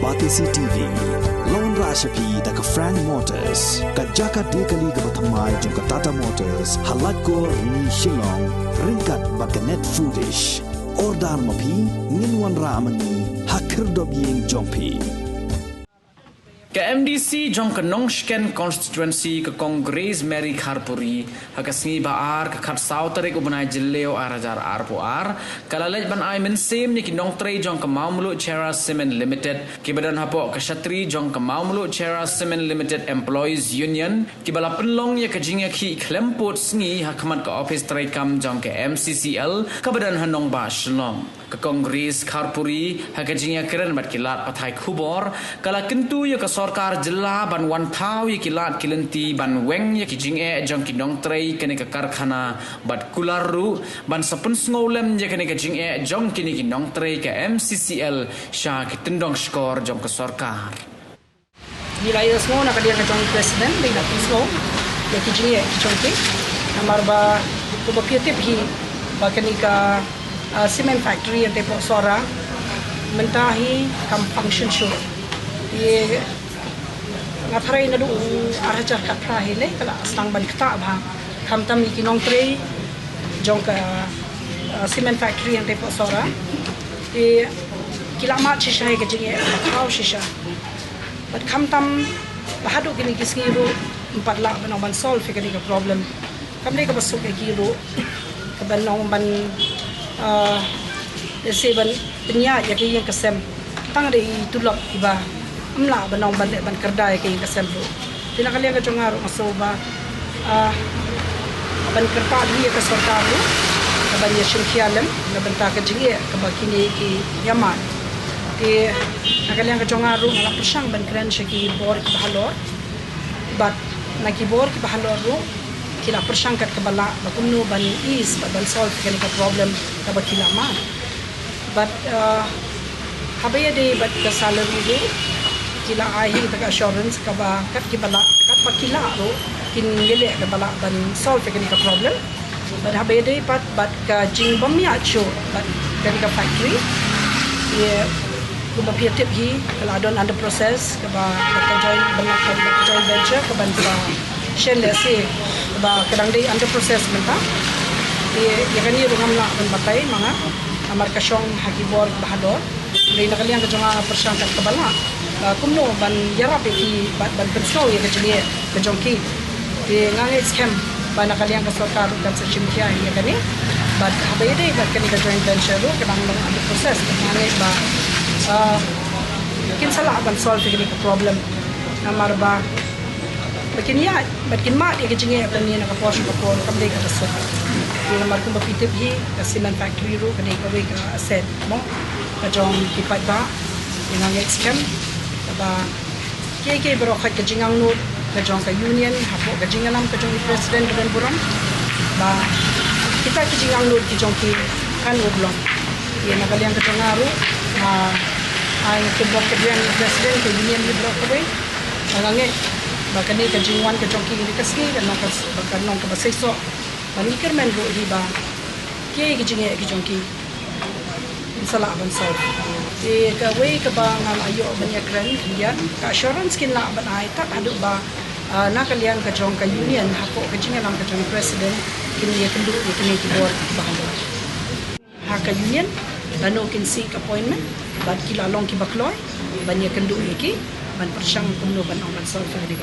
Batisi TV Lone Rashapi da ka Frank Motors ka Jaka Dekali ka Bathamai jong ka Tata Motors halat ko ni Shillong ringkat bakanet foodish Ordar mapi Ninwan Ramani Hakir Dobyeng Jongpi Ke MDC jong ke Nongshken constituency ke Kongres Mary Kharpuri hakasngi baar ke khat sautere ko banai jilleo arajar arpoar kalalej ban ai men sem ni ki nongtre jong ke Maumulu Chera Cement Limited ki badan hapo ke Shatri jong ke Maumulu Chera Cement Limited Employees Union ki bala penlong ya ke jingya ki klempot sngi hakmat ke office traikam jong ke MCCL ke badan hanong ba shlong ke Kongres Kharpuri hakajingya keren bat kilat pathai khubor kala kentu ya ke Sarkar jela ban wan thau ye kilat kilenti ban weng ye kijing jong kinong trei kene ke karkhana bat kularu ban sapun snolem ye kene ke jing jong kini kinong trei ke MCCL sha kitendong skor jong ke sarkar wilayah semua nak dia ke jong presiden di nak semua ye kijing jong ke namar ba ko bakete bhi ba kene ka cement factory ante po sora mentahi kam function show ye ngapain nado arajar katra hele kala aslang ban kta ba kam tam ki nong tre jong ka cement factory yang tepo sora e kila ma chi shai ke jinge khau shisha but kam tam bahadu kini kisngi ro 4 lakh ban ban solve ke ni problem kam ne ka basuk ke kilo ka ban nong ban se ban penya ya ke yang kesem tang de tulok iba amla banong ban kerdai ke kasemplo tina kalian ka chongar masoba ban kerpa dia ke sortaru ban ya shirkialam na banta ka jinge ka bakini ki yaman ti kalian ka chongar ru ala persang ban kran shaki bor ki bahalor bat na ki bor ki bahalor ru kila persang kat kabala bakumno ban is ban solve ka problem ka bakila ma but habaya de bat ka salary ru kila ahi taka assurance ka ba kat ki bala kat pakila ro kin gele ka bala ban solve ka ni ka problem but habede pat bat ka jing bam ya cho but kan ka factory ye ku ba pia tip hi kala don under process ka ba ka join banyak ka join venture ka ban ba shell se ba kadang dei under process menta ye kan ni ro ngamla ban batai manga amar ka shong hakibor bahador dei na kalian ka jonga persan ka bala kumno ban yarap ki ban pensau ye kecil ke jongki di ngangai scam ban kalian ke sarkar dan sechimkia ye kani ban habede ban kani ke joint venture ro kadang ada proses ngangai ba kin salah ban solve kini ke problem namar ba bakin ya bakin ma ye kecil ban ni na ka posh ka por kam de ka tasuk di namar kum bapitip hi ka cement factory ro kani ka we ka asset mo ka jong ki pat ba ngangai scam ba ke bro khat ke jingang no ke jong ka union hapo ke jingalam ke jong president ben buram ba kita ke jingang no ki jong ki kan oblong ye na kalian ke jongaru ai ke bok ke president ke union ni bro ko be ngange ba kani ke jingwan ke jong ki ni kasni dan ka ba nong ka basaiso ba ni kermen ro hi ba ke jinge ke jong ki salah ban solve di ka way ka ba ngam ayo banyak kran dia ka assurance kin la ban ai tak adu ba na kalian ka jong ka union hapo ka jinga nam ka jong president kin ye kendu ye kin ki bor ba ha ka union bano kin seek appointment bad kila long ki bakloy ban ye kendu ye ki ban persang kumno ban on solve ka di